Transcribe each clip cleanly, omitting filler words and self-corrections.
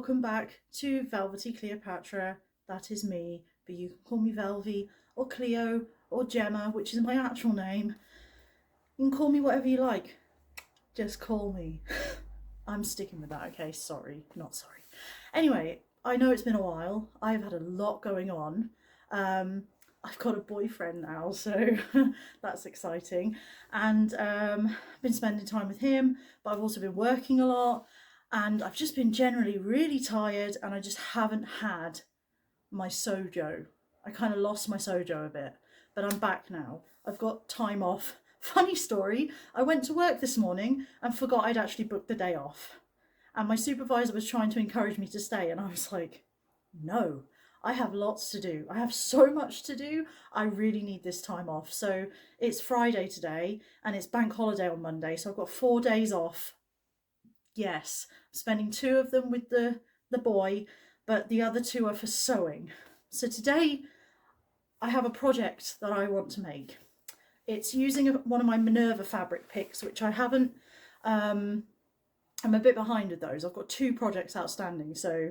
welcome back to Velvety Cleopatra. That is me, but you can call me Velvy or Cleo or Gemma, which is my actual name. You can call me whatever you like. Just call me. I'm sticking with that, okay? Sorry, not sorry. Anyway, I know it's been a while. I've had a lot going on. I've got a boyfriend now, so that's exciting. And been spending time with him, but I've also been working a lot. And I've just been generally really tired, and I just haven't had my sojo. I kind of lost my sojo a bit, but I'm back now. I've got time off. Funny story, I went to work this morning and forgot I'd actually booked the day off. And my supervisor was trying to encourage me to stay, and I was like, no, I have lots to do. I have so much to do. I really need this time off. So it's Friday today, and it's bank holiday on Monday, so I've got 4 days off. Yes, I'm spending 2 of them with the boy, but the other 2 are for sewing. So today I have a project that I want to make. It's using one of my Minerva fabric picks, which I haven't, I'm a bit behind with those. I've got 2 projects outstanding. So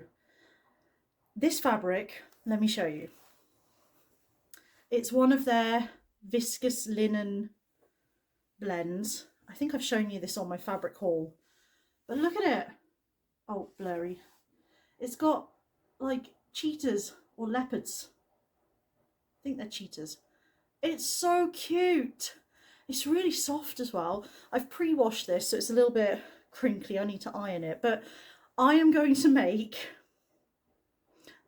this fabric, let me show you. It's one of their viscose linen blends. I think I've shown you this on my fabric haul. But look at it. Oh, blurry. It's got like cheetahs or leopards. I think they're cheetahs. It's so cute. It's really soft as well. I've pre-washed this, so it's a little bit crinkly. I need to iron it. But I am going to make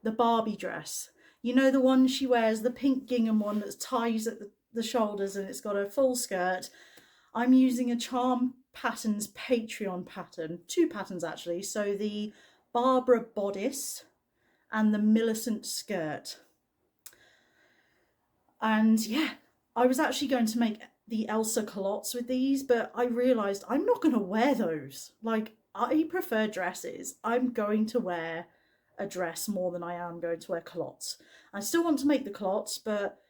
the Barbie dress. You know, the one she wears, the pink gingham one that ties at the shoulders and it's got a full skirt. I'm using a Charm Patterns Patreon pattern, 2 patterns actually. So the Barbara bodice and the Millicent skirt. And yeah, I was actually going to make the Elsa culottes with these, but I realised I'm not going to wear those. Like, I prefer dresses. I'm going to wear a dress more than I am going to wear culottes. I still want to make the culottes, but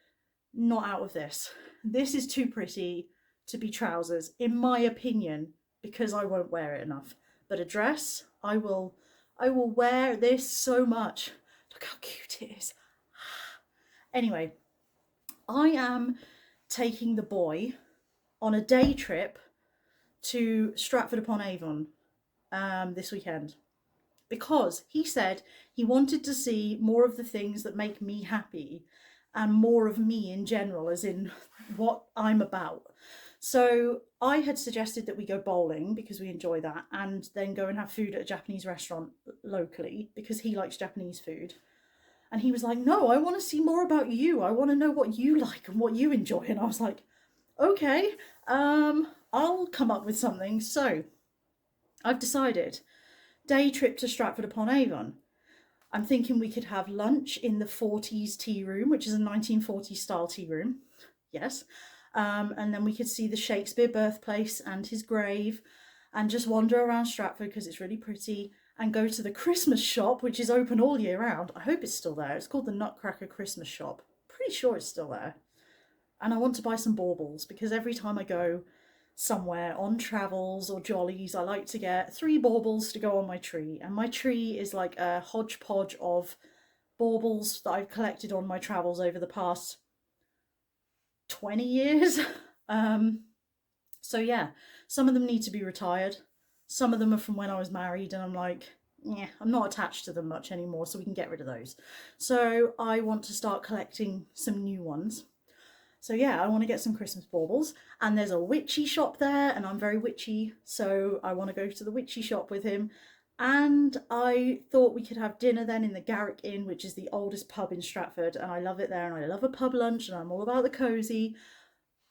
not out of this. This is too pretty to be trousers, in my opinion, because I won't wear it enough. But a dress, I will wear this so much. Look how cute it is. Anyway, I am taking the boy on a day trip to Stratford-upon-Avon this weekend, because he said he wanted to see more of the things that make me happy and more of me in general, as in what I'm about. So I had suggested that we go bowling because we enjoy that, and then go and have food at a Japanese restaurant locally because he likes Japanese food. And he was like, no, I want to see more about you. I want to know what you like and what you enjoy. And I was like, okay, I'll come up with something. So I've decided, day trip to Stratford-upon-Avon. I'm thinking we could have lunch in the 40s tea room, which is a 1940s style tea room. Yes. And then we could see the Shakespeare birthplace and his grave, and just wander around Stratford because it's really pretty, and go to the Christmas shop, which is open all year round. I hope it's still there. It's called the Nutcracker Christmas Shop. Pretty sure it's still there. And I want to buy some baubles, because every time I go somewhere on travels or jollies, I like to get 3 baubles to go on my tree. And my tree is like a hodgepodge of baubles that I've collected on my travels over the past 20 years. So yeah, some of them need to be retired. Some of them are from when I was married, and I'm like, yeah, I'm not attached to them much anymore, so we can get rid of those. So I want to start collecting some new ones. So yeah, I want to get some Christmas baubles, and there's a witchy shop there, and I'm very witchy, so I want to go to the witchy shop with him. And I thought we could have dinner then in the Garrick Inn, which is the oldest pub in Stratford, and I love it there, and I love a pub lunch, and I'm all about the cosy.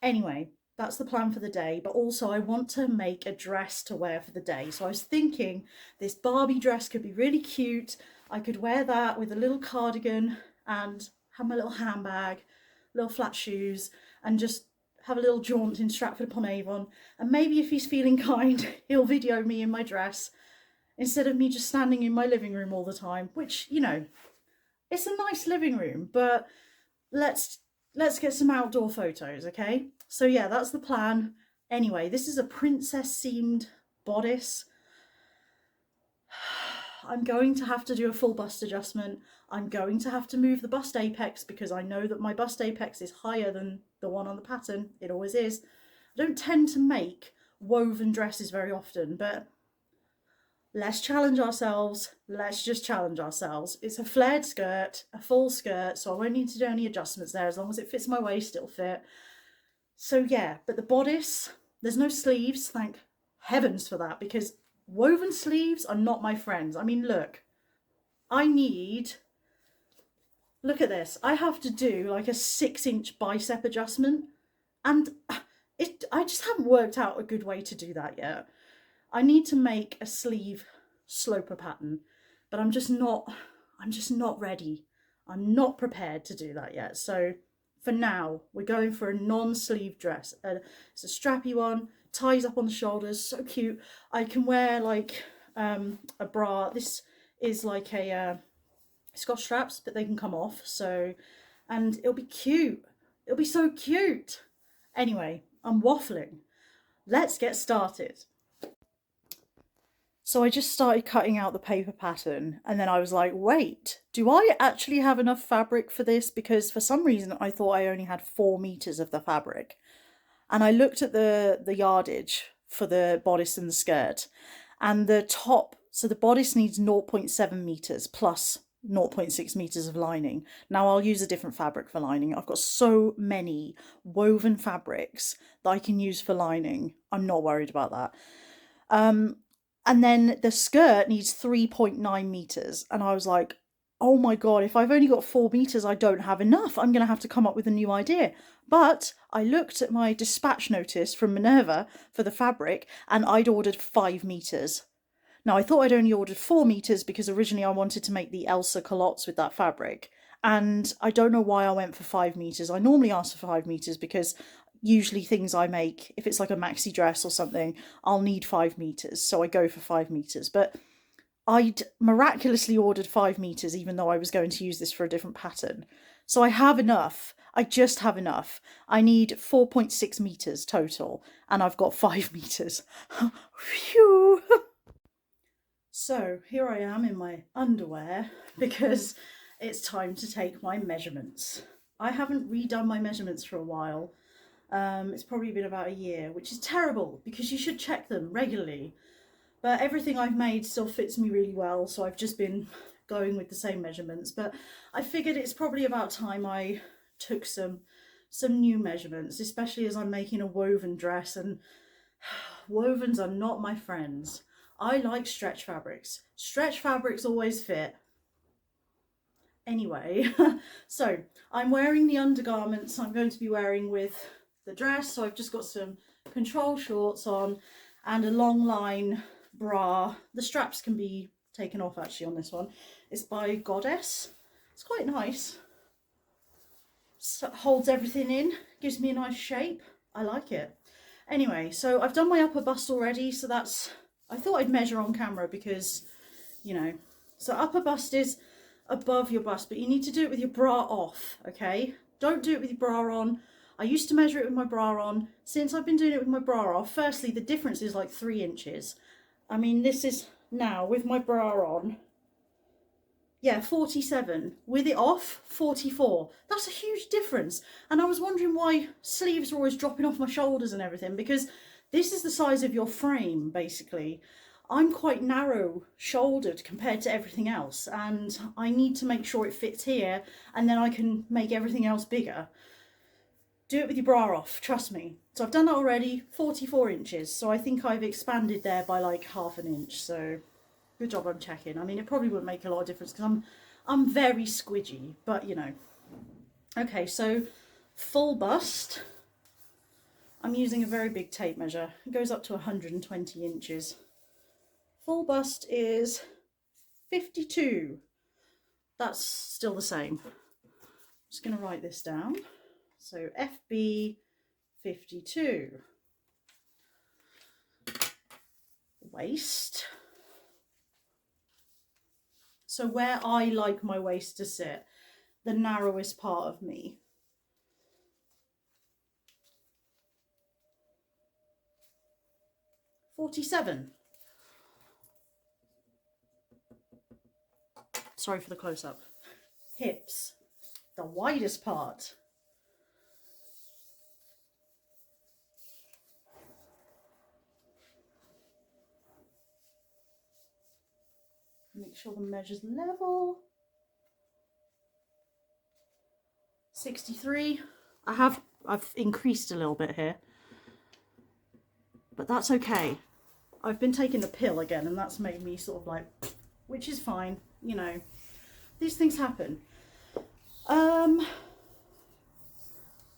Anyway, that's the plan for the day, but also I want to make a dress to wear for the day. So I was thinking this Barbie dress could be really cute. I could wear that with a little cardigan and have my little handbag, little flat shoes, and just have a little jaunt in Stratford-upon-Avon. And maybe if he's feeling kind, he'll video me in my dress instead of me just standing in my living room all the time, which, you know, it's a nice living room, but let's get some outdoor photos, okay? So yeah, that's the plan. Anyway, this is a princess themed bodice. I'm going to have to do a full bust adjustment. I'm going to have to move the bust apex because I know that my bust apex is higher than the one on the pattern. It always is. I don't tend to make woven dresses very often, but let's challenge ourselves. Let's just challenge ourselves. It's a flared skirt, a full skirt, so I won't need to do any adjustments there as long as it fits my waist, it'll fit. So yeah, but the bodice, there's no sleeves, thank heavens for that, because woven sleeves are not my friends. I mean, look, look at this. I have to do like a 6-inch bicep adjustment, and I just haven't worked out a good way to do that yet. I need to make a sleeve sloper pattern, but I'm just not ready. I'm not prepared to do that yet. So for now, we're going for a non-sleeve dress. It's a strappy one, ties up on the shoulders, so cute. I can wear like a bra. This is like a it's got straps, but they can come off. So, and it'll be cute. It'll be so cute. Anyway, I'm waffling. Let's get started. So I just started cutting out the paper pattern, and then I was like, wait, do I actually have enough fabric for this? Because for some reason I thought I only had 4 meters of the fabric. And I looked at the yardage for the bodice and the skirt, and the top, so the bodice needs 0.7 meters plus 0.6 meters of lining. Now I'll use a different fabric for lining. I've got so many woven fabrics that I can use for lining. I'm not worried about that. And then the skirt needs 3.9 meters. And I was like, oh my God, if I've only got 4 meters, I don't have enough. I'm going to have to come up with a new idea. But I looked at my dispatch notice from Minerva for the fabric, and I'd ordered 5 meters. Now, I thought I'd only ordered 4 meters because originally I wanted to make the Elsa culottes with that fabric. And I don't know why I went for 5 meters. I normally ask for 5 meters because usually things I make, if it's like a maxi dress or something, I'll need 5 meters. So I go for 5 meters. But I'd miraculously ordered 5 meters, even though I was going to use this for a different pattern. So I have enough. I just have enough. I need 4.6 meters total, and I've got 5 meters. Phew. So here I am in my underwear because it's time to take my measurements. I haven't redone my measurements for a while. It's probably been about a year, which is terrible because you should check them regularly. But everything I've made still fits me really well, so I've just been going with the same measurements. But I figured it's probably about time I took some new measurements, especially as I'm making a woven dress, and wovens are not my friends. I like stretch fabrics. Stretch fabrics always fit. Anyway, so I'm wearing the undergarments I'm going to be wearing with the dress. So I've just got some control shorts on and a long line bra. The straps can be taken off actually on this one. It's by Goddess. It's quite nice. So it holds everything in, gives me a nice shape. I like it. Anyway, so I've done my upper bust already, so that's, I thought I'd measure on camera because, you know, so upper bust is above your bust, but you need to do it with your bra off, okay? Don't do it with your bra on. I used to measure it with my bra on. Since I've been doing it with my bra off, firstly, the difference is like 3 inches. I mean, this is now with my bra on. Yeah, 47. With it off, 44. That's a huge difference. And I was wondering why sleeves are always dropping off my shoulders and everything, because this is the size of your frame, basically. I'm quite narrow shouldered compared to everything else, and I need to make sure it fits here, and then I can make everything else bigger. Do it with your bra off, trust me. So I've done that already, 44 inches. So I think I've expanded there by like ½ an inch. So good job I'm checking. I mean, it probably wouldn't make a lot of difference because I'm very squidgy, but you know. Okay, so full bust. I'm using a very big tape measure. It goes up to 120 inches. Full bust is 52. That's still the same. I'm just going to write this down. So FB 52. Waist. So where I like my waist to sit, the narrowest part of me. $47. sorry for the close-up. Hips, the widest part. Make sure the measure's level. 63. I've increased a little bit here, but that's okay. I've been taking the pill again, and that's made me sort of like, which is fine, you know, these things happen. I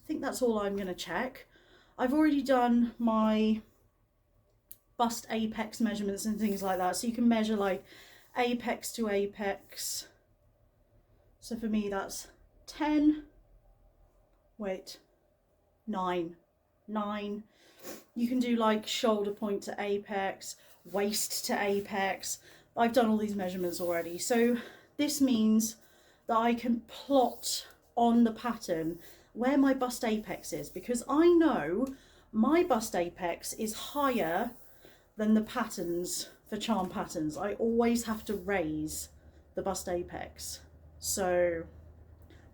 think that's all I'm going to check. I've already done my bust apex measurements and things like that, so you can measure like apex to apex. So for me that's 10, wait, 9. You can do like shoulder point to apex, waist to apex. I've done all these measurements already, so this means that I can plot on the pattern where my bust apex is, because I know my bust apex is higher than the patterns for charm patterns. I always have to raise the bust apex, so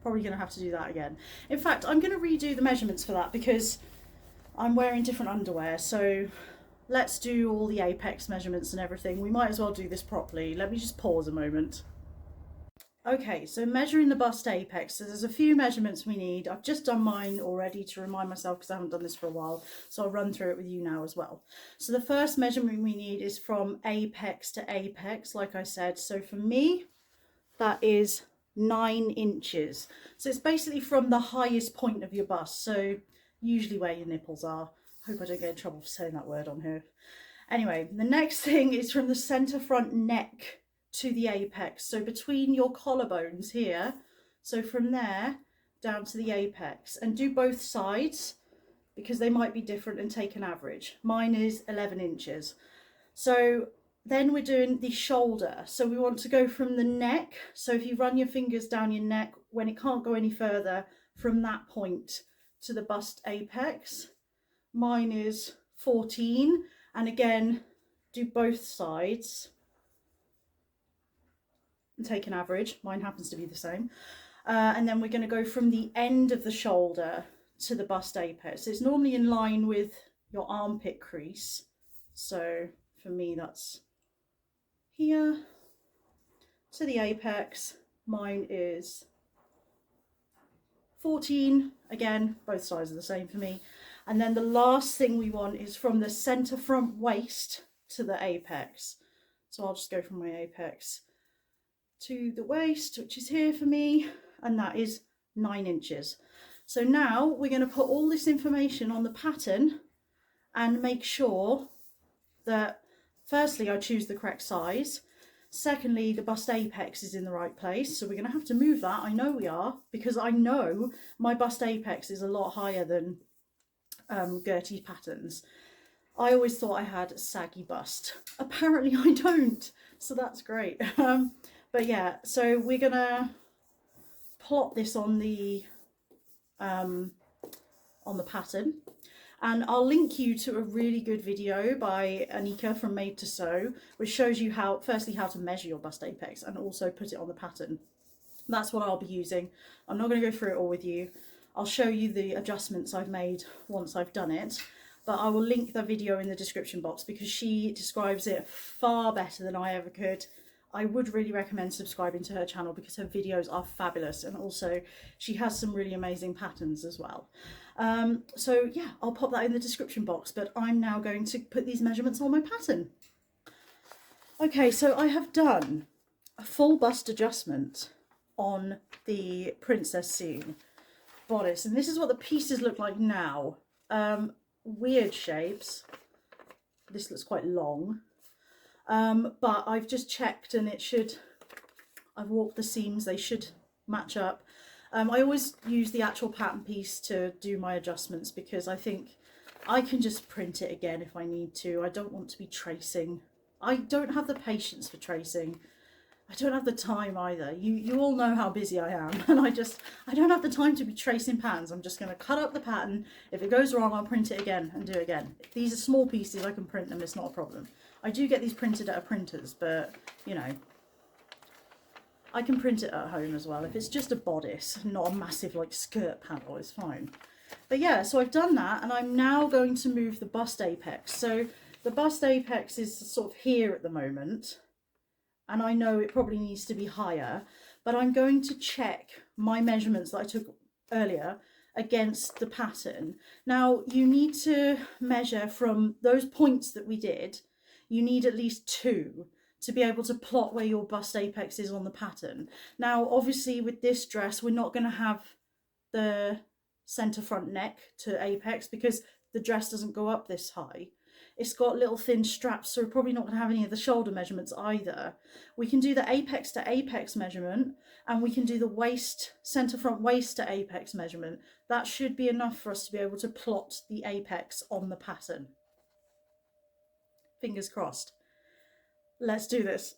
probably going to have to do that again. In fact, I'm going to redo the measurements for that because I'm wearing different underwear, so let's do all the apex measurements and everything. We might as well do this properly. Let me just pause a moment. Okay, so measuring the bust apex, so there's a few measurements we need. I've just done mine already to remind myself because I haven't done this for a while, so I'll run through it with you now as well. So the first measurement we need is from apex to apex, like I said. So for me, that is 9 inches. So it's basically from the highest point of your bust, so usually where your nipples are. I hope I don't get in trouble for saying that word on here. Anyway, the next thing is from the centre front neck to the apex, so between your collarbones here, so from there down to the apex, and do both sides because they might be different, and take an average. Mine is 11 inches. So then we're doing the shoulder, so we want to go from the neck, so if you run your fingers down your neck when it can't go any further, from that point to the bust apex. Mine is 14, and again do both sides and take an average. Mine happens to be the same. And then we're going to go from the end of the shoulder to the bust apex. So it's normally in line with your armpit crease. So for me that's here to the apex. Mine is 14. Again, both sides are the same for me. And then the last thing we want is from the centre front waist to the apex. So I'll just go from my apex to the waist, which is here for me, and that is 9 inches. So now we're going to put all this information on the pattern and make sure that firstly I choose the correct size, secondly the bust apex is in the right place, so we're going to have to move that. I know we are, because I know my bust apex is a lot higher than Gertie's patterns. I always thought I had a saggy bust. Apparently I don't, so that's great. But yeah, so we're gonna plot this on the pattern, and I'll link you to a really good video by Anika from Made to Sew, which shows you how, firstly, how to measure your bust apex and also put it on the pattern. That's what I'll be using. I'm not going to go through it all with you. I'll show you the adjustments I've made once I've done it, but I will link the video in the description box because she describes it far better than I ever could. I would really recommend subscribing to her channel because her videos are fabulous, and also she has some really amazing patterns as well. So yeah, I'll pop that in the description box, but I'm now going to put these measurements on my pattern. Okay, so I have done a full bust adjustment on the Princess Scene bodice, and this is what the pieces look like now. Weird shapes. This looks quite long. But I've just checked and it should, I've walked the seams, they should match up. I always use the actual pattern piece to do my adjustments because I think I can just print it again if I need to. I don't want to be tracing. I don't have the patience for tracing. I don't have the time either. You all know how busy I am, and I don't have the time to be tracing patterns. I'm just going to cut up the pattern. If it goes wrong, I'll print it again and do it again. If these are small pieces, I can print them, it's not a problem. I do get these printed at a printer's, but you know. I can print it at home as well. If it's just a bodice, not a massive like skirt panel, it's fine. But yeah, so I've done that, and I'm now going to move the bust apex. So the bust apex is sort of here at the moment, and I know it probably needs to be higher, but I'm going to check my measurements that I took earlier against the pattern. Now you need to measure from those points that we did, you need at least 2 to be able to plot where your bust apex is on the pattern. Now obviously with this dress we're not going to have the center front neck to apex because the dress doesn't go up this high. It's got little thin straps, so we're probably not going to have any of the shoulder measurements either. We can do the apex to apex measurement, and we can do the waist, center front waist to apex measurement. That should be enough for us to be able to plot the apex on the pattern. Fingers crossed. Let's do this.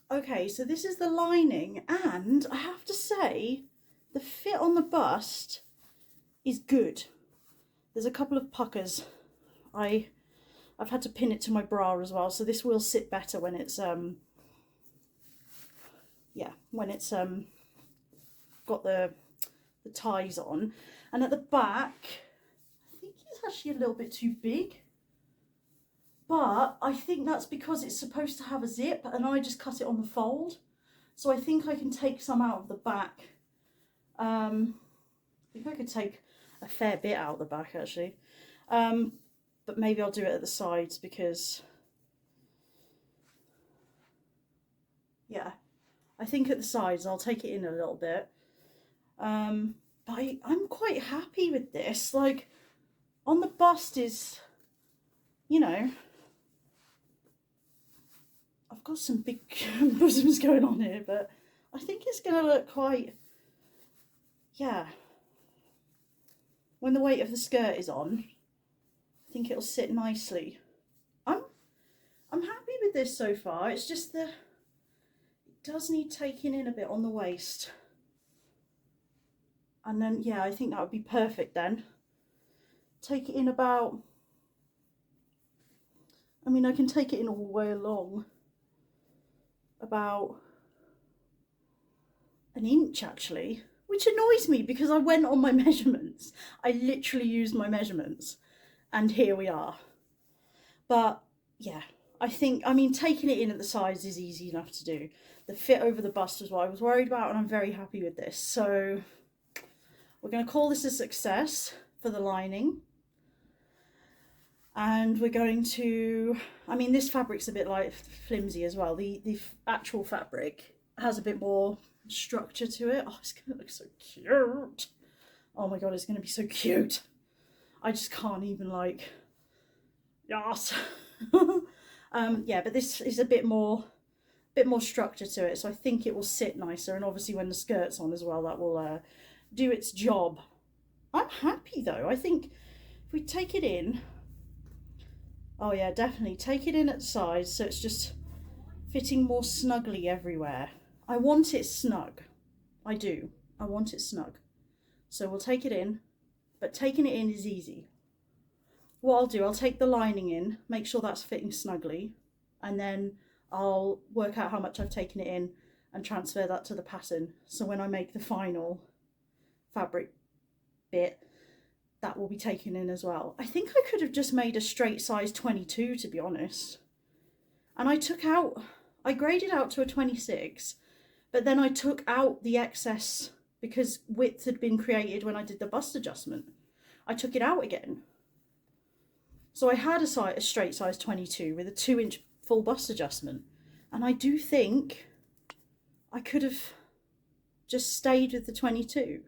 Okay, so this is the lining, and I have to say the fit on the bust is good. There's a couple of puckers. I've had to pin it to my bra as well, so this will sit better when it's got the ties on. And at the back, I think it's actually a little bit too big, but I think that's because it's supposed to have a zip and I just cut it on the fold, so I think I can take some out of the back. I think I could take a fair bit out of the back actually. But maybe I'll do it at the sides because, yeah, I think at the sides I'll take it in a little bit. But I'm quite happy with this. Like, on the bust is, you know, I've got some big bosoms going on here, but I think it's going to look quite, yeah. When the weight of the skirt is on, I think it'll sit nicely. I'm happy with this so far. It's just it does need taking in a bit on the waist. And then, yeah, I think that would be perfect then. Take it in about, I mean, I can take it in all the way along. About an inch actually, which annoys me because I went on my measurements. I literally used my measurements, and here we are. But yeah, I mean, taking it in at the sides is easy enough to do. The fit over the bust was what I was worried about, and I'm very happy with this. So we're going to call this a success for the lining. And we're going to, I mean, this fabric's a bit like flimsy as well. The actual fabric has a bit more structure to it. Oh, it's going to look so cute. Oh my God, it's going to be so cute. I just can't even like, yes. Yeah, but this is a bit more structure to it, so I think it will sit nicer, and obviously when the skirt's on as well, that will do its job. I'm happy though. I think if we take it in, oh yeah, definitely take it in at the sides so it's just fitting more snugly everywhere. I want it snug. I do. I want it snug. So we'll take it in, but taking it in is easy. What I'll do, I'll take the lining in, make sure that's fitting snugly, and then I'll work out how much I've taken it in and transfer that to the pattern. So when I make the final fabric bit, that will be taken in as well. I think I could have just made a straight size 22, to be honest. And I graded out to a 26, but then I took out the excess because width had been created when I did the bust adjustment. I took it out again. So I had a straight size 22 with a 2-inch full bust adjustment. And I do think I could have just stayed with the 22.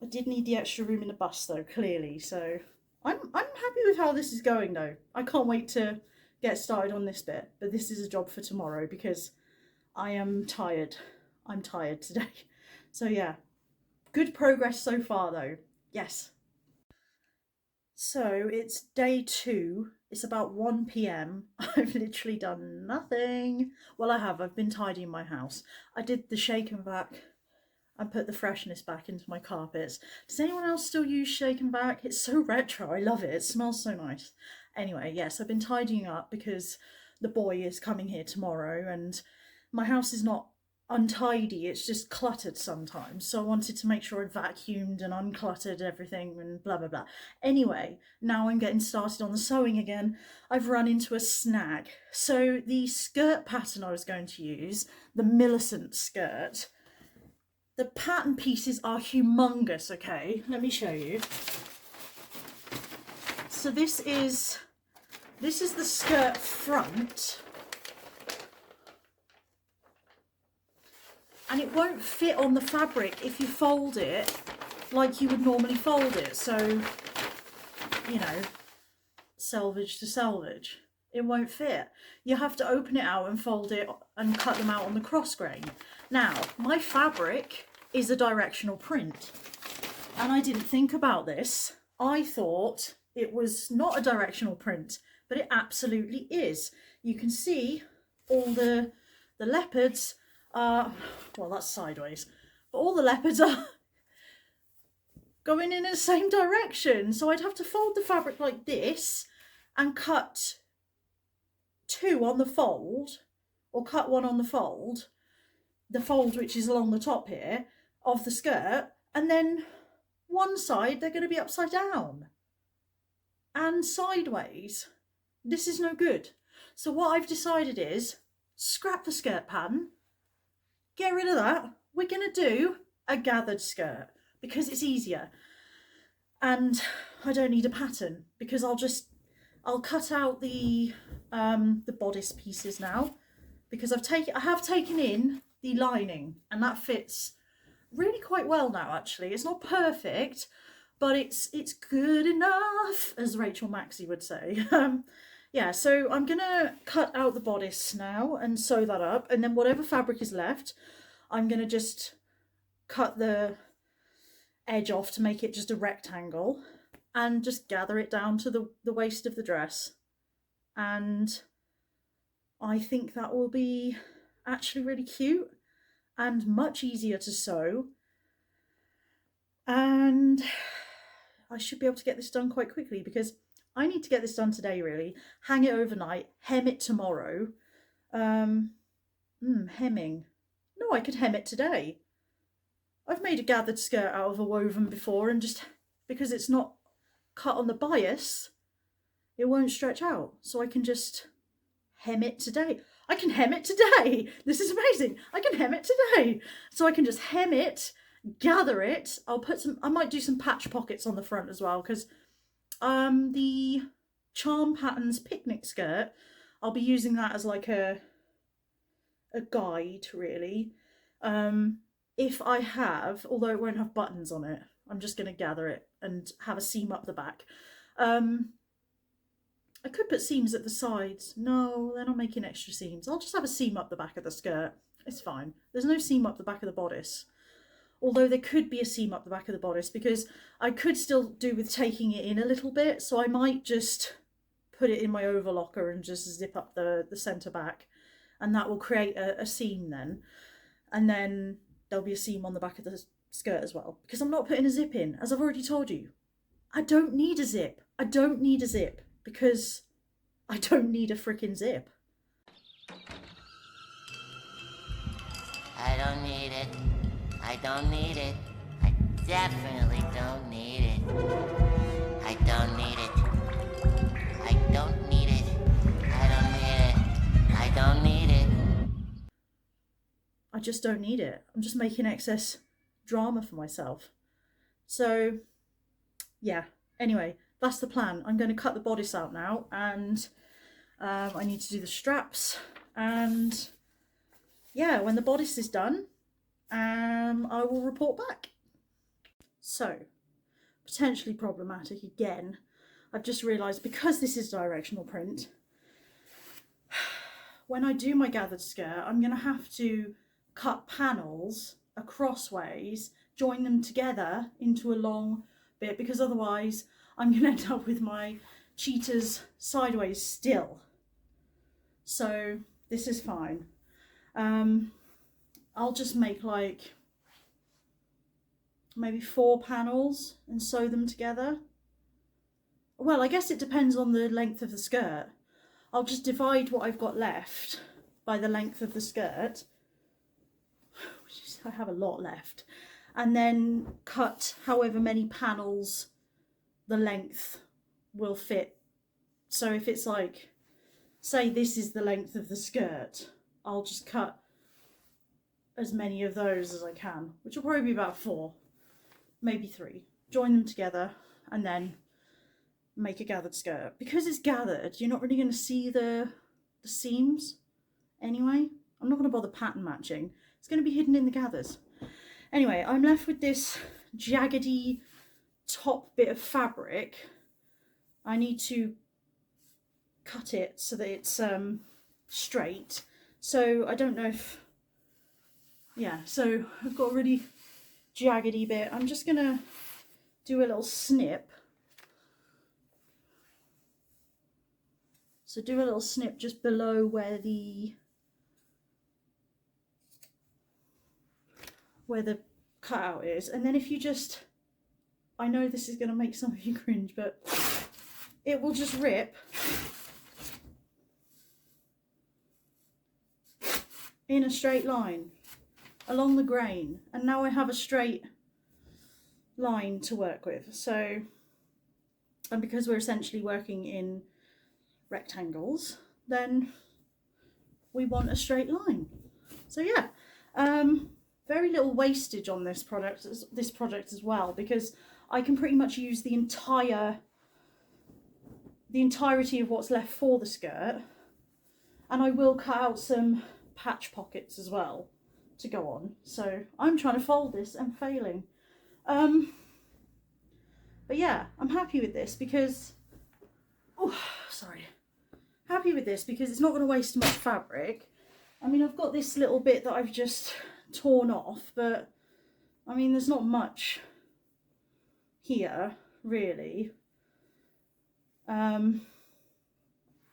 I did need the extra room in the bust though, clearly. So I'm happy with how this is going though. I can't wait to get started on this bit. But this is a job for tomorrow because I am tired. I'm tired today. So yeah, good progress so far though. Yes. So it's day 2. It's about 1 p.m. I've literally done nothing. Well, I have. I've been tidying my house. I did the shake and vac and put the freshness back into my carpets. Does anyone else still use shake and vac? It's so retro. I love it. It smells so nice. Anyway, yes, I've been tidying up because the boy is coming here tomorrow, and my house is not untidy, it's just cluttered sometimes. So I wanted to make sure I'd vacuumed and uncluttered everything and blah blah blah. Anyway, now I'm getting started on the sewing again. I've run into a snag. So the skirt pattern I was going to use, the Millicent skirt, the pattern pieces are humongous, okay? Let me show you. So this is the skirt front. And it won't fit on the fabric if you fold it like you would normally fold it. So, you know, selvage to selvage. It won't fit. You have to open it out and fold it and cut them out on the cross grain. Now, my fabric is a directional print. And I didn't think about this. I thought it was not a directional print, but it absolutely is. You can see all the leopards are, well, that's sideways, but all the leopards are going in the same direction. So I'd have to fold the fabric like this and cut two on the fold, or cut one on the fold which is along the top here of the skirt, and then one side they're going to be upside down and sideways. This is no good. So what I've decided is scrap the skirt pattern, get rid of that. We're going to do a gathered skirt because it's easier, and I don't need a pattern because I'll cut out the bodice pieces now, because I have taken in the lining, and that fits really quite well now. Actually, it's not perfect, but it's good enough, as Rachel Maxey would say. Yeah, so I'm gonna cut out the bodice now and sew that up, and then whatever fabric is left, I'm gonna just cut the edge off to make it just a rectangle and just gather it down to the waist of the dress. And I think that will be actually really cute and much easier to sew. And I should be able to get this done quite quickly because I need to get this done today, really. Hang it overnight, hem it tomorrow. Hemming. No, I could hem it today. I've made a gathered skirt out of a woven before, and just because it's not cut on the bias, it won't stretch out. So I can just hem it today. I can hem it today. This is amazing. I can hem it today. So I can just hem it, gather it. I might do some patch pockets on the front as well, because the Charm Patterns picnic skirt, I'll be using that as like a guide, really. If I have, although it won't have buttons on it, I'm just going to gather it and have a seam up the back. I could put seams at the sides. No, they're not making extra seams. I'll just have a seam up the back of the skirt. It's fine. There's no seam up the back of the bodice. Although there could be a seam up the back of the bodice, because I could still do with taking it in a little bit. So I might just put it in my overlocker and just zip up the centre back. And that will create a seam then. And then there'll be a seam on the back of the skirt as well. Because I'm not putting a zip in, as I've already told you. I don't need a zip. I don't need a zip. Because I don't need a freaking zip. I don't need it. I don't need it. I definitely don't need it. I don't need it. I don't need it. I don't need it. I don't need it. I just don't need it. I'm just making excess drama for myself. So, yeah. Anyway, that's the plan. I'm going to cut the bodice out now, and I need to do the straps. And yeah, when the bodice is done, I will report back. So, potentially problematic again. I've just realised, because this is directional print, when I do my gathered skirt, I'm going to have to cut panels across ways, join them together into a long bit, because otherwise I'm going to end up with my cheetahs sideways still. So this is fine. I'll just make like maybe 4 panels and sew them together. Well, I guess it depends on the length of the skirt. I'll just divide what I've got left by the length of the skirt, which is, I have a lot left, and then cut however many panels the length will fit. So if it's like, say this is the length of the skirt, I'll just cut as many of those as I can, which will probably be about 4, maybe 3. Join them together and then make a gathered skirt. Because it's gathered, you're not really going to see the seams anyway. I'm not going to bother pattern matching. It's going to be hidden in the gathers. Anyway, I'm left with this jaggedy top bit of fabric. I need to cut it so that it's straight. So I don't know if, yeah, so I've got a really jaggedy bit. I'm just gonna do a little snip. So do a little snip just below where the cutout is, and then if you just, I know this is going to make some of you cringe, but it will just rip in a straight line along the grain, and now I have a straight line to work with. So, and because we're essentially working in rectangles, then we want a straight line. So yeah, very little wastage on this project as well, because I can pretty much use the entirety of what's left for the skirt, and I will cut out some patch pockets as well to go on. So I'm trying to fold this and failing. But yeah, I'm happy with this because, happy with this because it's not going to waste much fabric. I mean, I've got this little bit that I've just torn off, but I mean, there's not much here really, you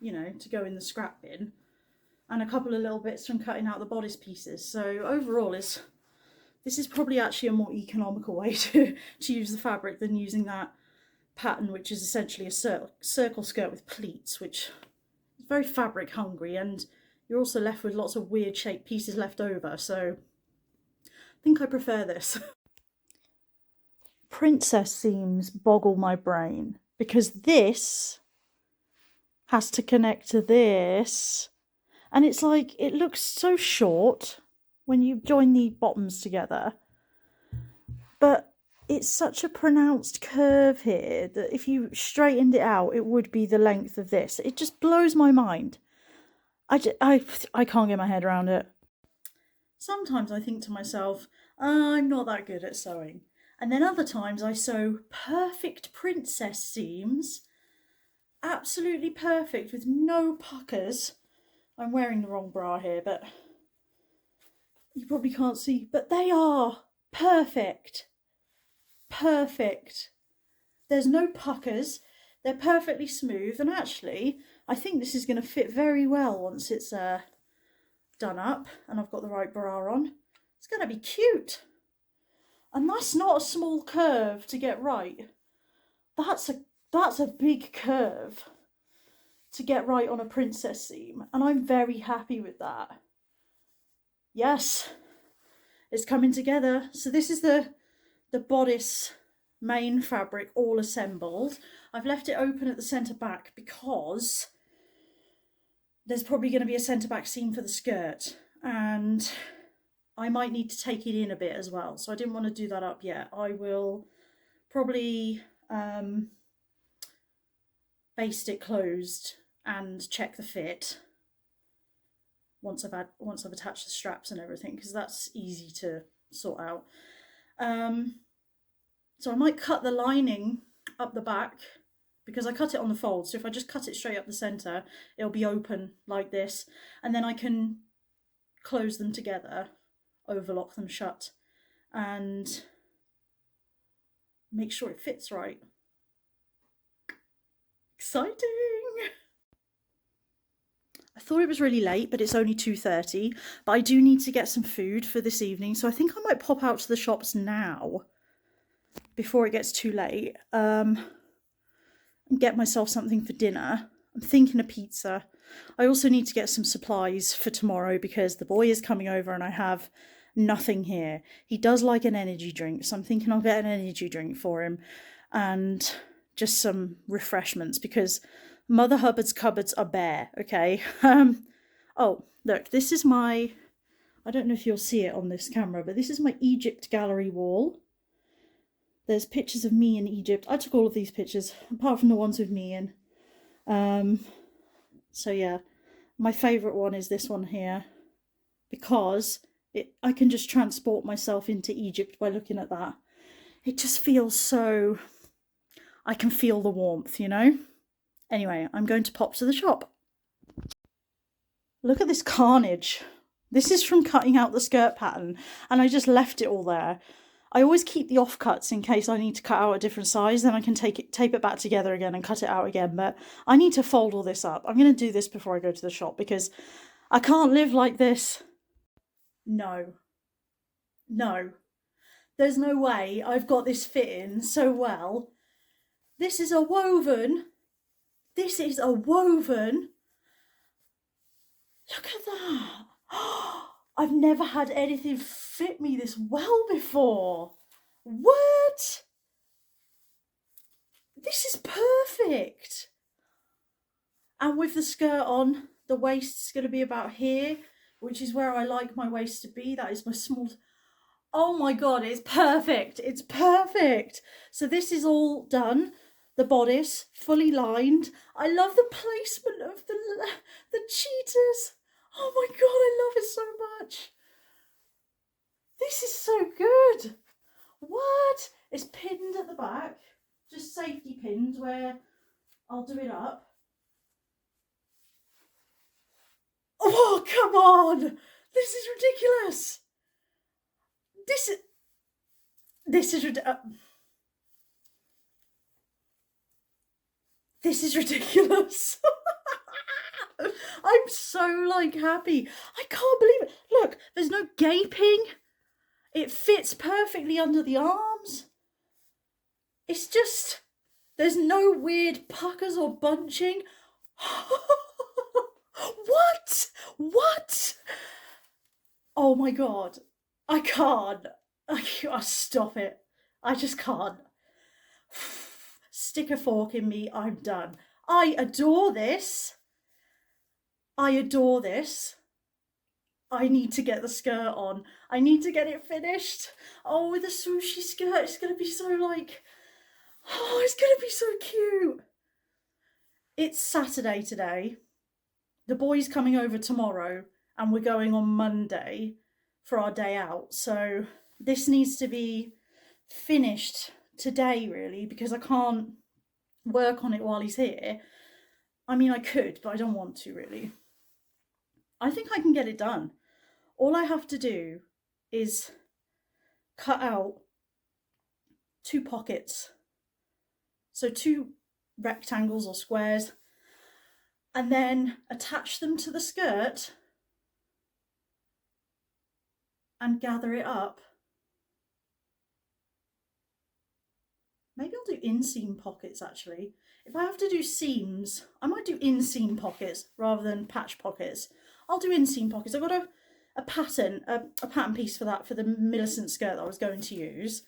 know, to go in the scrap bin, and a couple of little bits from cutting out the bodice pieces. So overall, this is probably actually a more economical way to use the fabric than using that pattern, which is essentially a circle skirt with pleats, which is very fabric hungry, and you're also left with lots of weird shaped pieces left over. So I think I prefer this. Princess seams boggle my brain because this has to connect to this, and it's like, it looks so short when you join the bottoms together, but it's such a pronounced curve here that if you straightened it out, it would be the length of this. It just blows my mind. I can't get my head around it. Sometimes I think to myself, I'm not that good at sewing. And then other times I sew perfect princess seams, absolutely perfect, with no puckers. I'm wearing the wrong bra here, but you probably can't see, but they are perfect. Perfect. There's no puckers. They're perfectly smooth, and actually I think this is going to fit very well once it's done up and I've got the right bra on. It's going to be cute. And that's not a small curve to get right. That's a big curve to get right on a princess seam, and I'm very happy with that. Yes, it's coming together. So this is the bodice main fabric all assembled. I've left it open at the centre back because there's probably going to be a centre back seam for the skirt, and I might need to take it in a bit as well. So I didn't want to do that up yet. I will probably baste it closed and check the fit once I've attached the straps and everything, because that's easy to sort out. So I might cut the lining up the back, because I cut it on the fold. So if I just cut it straight up the centre, it'll be open like this, and then I can close them together, overlock them shut, and make sure it fits right. Exciting! I thought it was really late, but it's only 2:30, but I do need to get some food for this evening, so I think I might pop out to the shops now before it gets too late, and get myself something for dinner. I'm thinking a pizza. I also need to get some supplies for tomorrow because the boy is coming over and I have nothing here. He does like an energy drink, so I'm thinking I'll get an energy drink for him and just some refreshments because Mother Hubbard's cupboards are bare, okay? Oh, look, this is my, I don't know if you'll see it on this camera, but this is my Egypt gallery wall. There's pictures of me in Egypt. I took all of these pictures, apart from the ones with me in. So yeah, my favourite one is this one here because I can just transport myself into Egypt by looking at that. It just feels so, I can feel the warmth, you know? Anyway, I'm going to pop to the shop. Look at this carnage. This is from cutting out the skirt pattern and I just left it all there. I always keep the offcuts in case I need to cut out a different size, then I can tape it back together again and cut it out again, but I need to fold all this up. I'm going to do this before I go to the shop because I can't live like this. No. No. There's no way I've got this fitting so well. This is a woven. This is a woven. Look at that. I've never had anything fit me this well before. What? This is perfect. And with the skirt on, the waist is going to be about here, which is where I like my waist to be. That is my small... Oh my God, it's perfect. It's perfect. So this is all done. The bodice, fully lined. I love the placement of the cheetahs. Oh my God, I love it so much. This is so good. What? It's pinned at the back. Just safety pinned where I'll do it up. Oh, come on. This is ridiculous. This is ridiculous. I'm so like happy. I can't believe it. Look, there's no gaping. It fits perfectly under the arms. It's just, there's no weird puckers or bunching. What? What? Oh my God. I can't. Stop it. I just can't. Stick a fork in me. I'm done. I adore this. I adore this. I need to get the skirt on. I need to get it finished. Oh, with a swooshy skirt, it's going to be so like... Oh, it's going to be so cute. It's Saturday today. The boy's coming over tomorrow and we're going on Monday for our day out. So this needs to be finished today, really, because I can't work on it while he's here. I mean, I could, but I don't want to, really. I think I can get it done. All I have to do is cut out 2 pockets. So 2 rectangles or squares, and then attach them to the skirt and gather it up. Maybe I'll do inseam pockets actually. If I have to do seams, I might do inseam pockets rather than patch pockets. I'll do inseam pockets. I've got a pattern piece for that, for the Millicent skirt that I was going to use.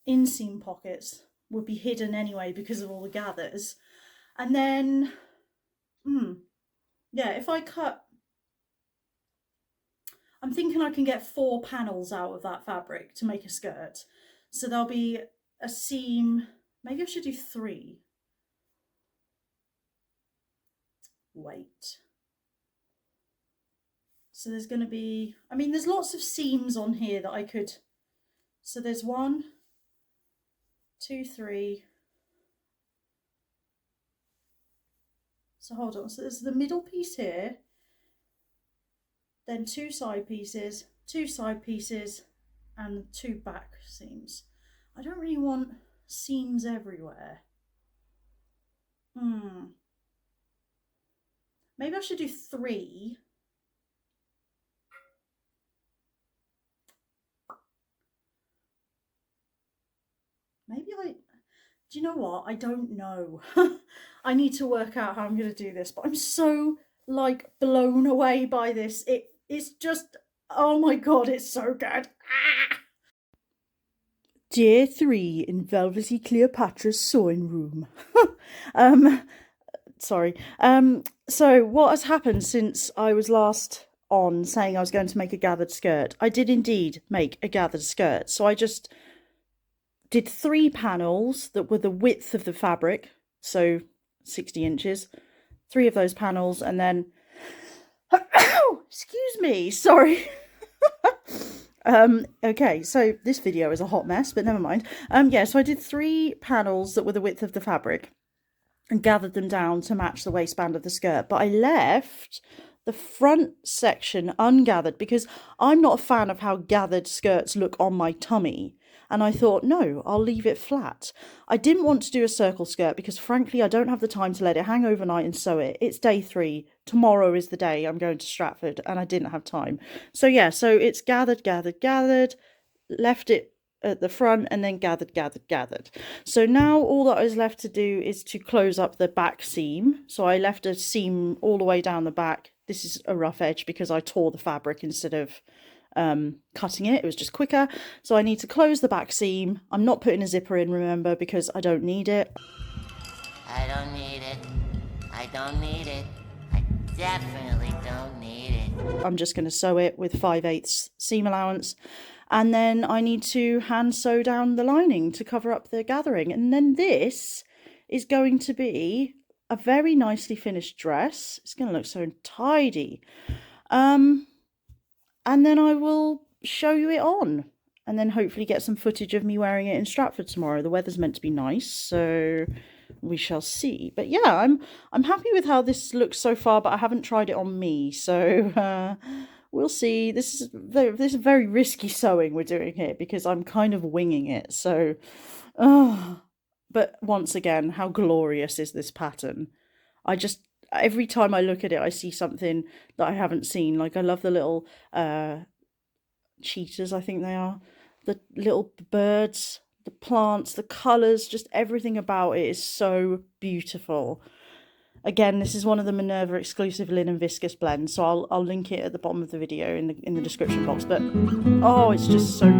Inseam pockets would be hidden anyway because of all the gathers. And then, yeah, if I cut, I'm thinking I can get 4 panels out of that fabric to make a skirt. So there'll be a seam, maybe I should do 3. Wait. So there's going to be, I mean, there's lots of seams on here that I could, so there's 1, 2, 3. So hold on, so there's the middle piece here, then 2 side pieces, 2 side pieces, and 2 back seams. I don't really want seams everywhere. Maybe I should do 3. Maybe do you know what? I don't know. I need to work out how I'm going to do this, but I'm so like blown away by this. It's just, oh my god, it's so good. Ah! Day 3 in Velvety Cleopatra's sewing room. um, sorry. So what has happened since I was last on saying I was going to make a gathered skirt? I did indeed make a gathered skirt. So I just did 3 panels that were the width of the fabric, so 60 inches. 3 of those panels, and then excuse me, sorry. Okay, so this video is a hot mess, but never mind. Yeah, so I did 3 panels that were the width of the fabric and gathered them down to match the waistband of the skirt, but I left the front section ungathered because I'm not a fan of how gathered skirts look on my tummy. And I thought, no, I'll leave it flat. I didn't want to do a circle skirt because, frankly, I don't have the time to let it hang overnight and sew it. It's day 3. Tomorrow is the day I'm going to Stratford, and I didn't have time. So, yeah, so it's gathered, left it at the front, and then gathered. So now all that is left to do is to close up the back seam. So I left a seam all the way down the back. This is a rough edge because I tore the fabric instead of cutting it. It was just quicker. So I need to close the back seam. I'm not putting a zipper in, remember, because I don't need it. I don't need it. I don't need it. I definitely don't need it. I'm just going to sew it with 5/8 seam allowance. And then I need to hand sew down the lining to cover up the gathering. And then this is going to be a very nicely finished dress. It's going to look so tidy. And then I will show you it on, and then hopefully get some footage of me wearing it in Stratford tomorrow. The weather's meant to be nice, so we shall see. But yeah, I'm happy with how this looks so far, but I haven't tried it on me, so we'll see. This is very risky sewing we're doing here because I'm kind of winging it. So, but once again, how glorious is this pattern? Every time I look at it, I see something that I haven't seen. Like, I love the little cheetahs, I think they are. The little birds, the plants, the colours, just everything about it is so beautiful. Again, this is one of the Minerva exclusive linen viscose blends, so I'll link it at the bottom of the video in the description box. But oh, it's just so.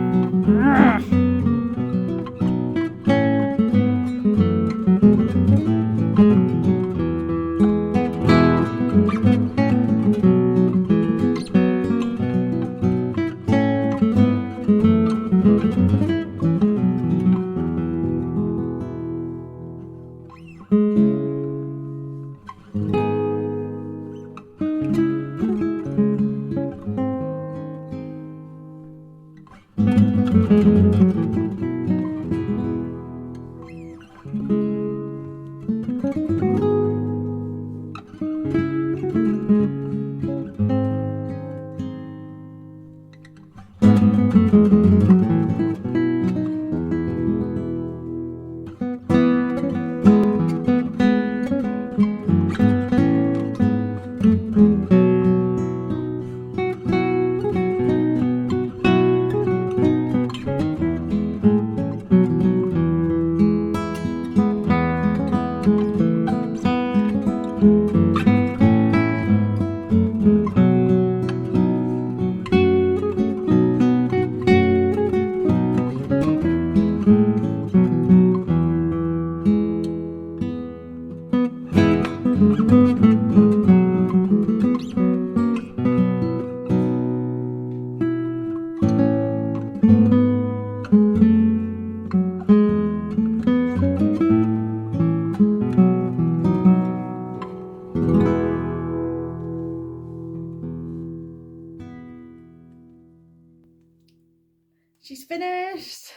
She's finished.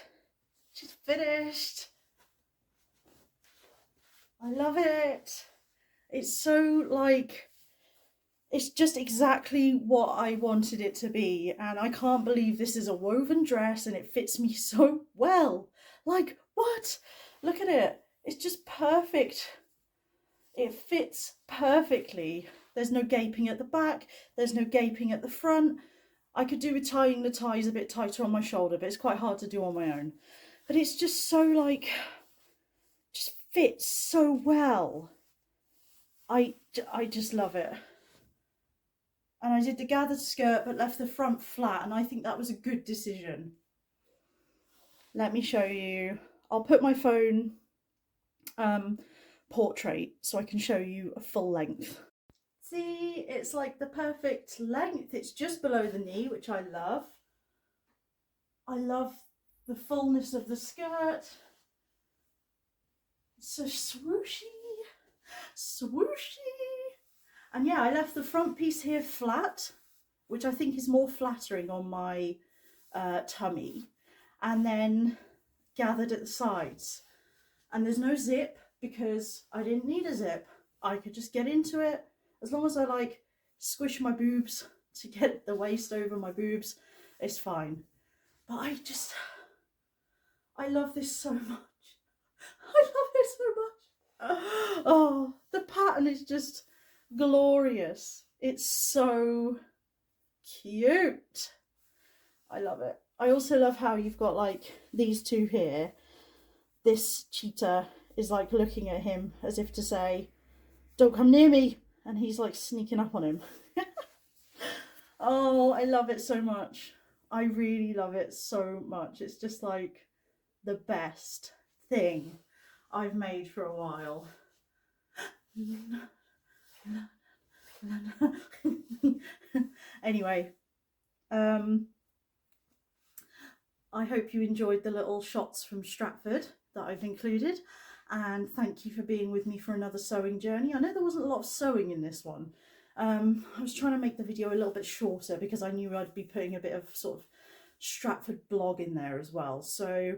She's finished. I love it. It's so like, it's just exactly what I wanted it to be. And I can't believe this is a woven dress and it fits me so well. Like, what? Look at it. It's just perfect. It fits perfectly. There's no gaping at the back. There's no gaping at the front. I could do with tying the ties a bit tighter on my shoulder, but it's quite hard to do on my own. But it's just so like, just fits so well. I just love it. And I did the gathered skirt but left the front flat, and I think that was a good decision. Let me show you. I'll put my phone portrait so I can show you a full length. See, it's like the perfect length. It's just below the knee, which I love. I love the fullness of the skirt. It's so swooshy, swooshy. And yeah, I left the front piece here flat, which I think is more flattering on my tummy, and then gathered at the sides. And there's no zip because I didn't need a zip. I could just get into it as long as I like squish my boobs to get the waist over my boobs, it's fine. But I love this so much. I love it so much. Oh, the pattern is just glorious. It's so cute. I love it. I also love how you've got like these two here. This cheetah is like looking at him as if to say, don't come near me. And he's like sneaking up on him. Oh, I love it so much. I really love it so much. It's just like the best thing I've made for a while. Anyway, I hope you enjoyed the little shots from Stratford that I've included, and thank you for being with me for another sewing journey. I know there wasn't a lot of sewing in this one. I was trying to make the video a little bit shorter because I knew I'd be putting a bit of sort of Stratford blog in there as well. So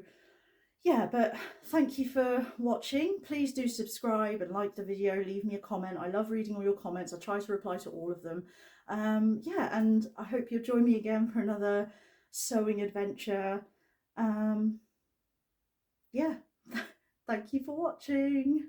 yeah, but thank you for watching. Please do subscribe and like the video, leave me a comment. I love reading all your comments. I try to reply to all of them. Yeah, and I hope you'll join me again for another sewing adventure. Yeah, thank you for watching.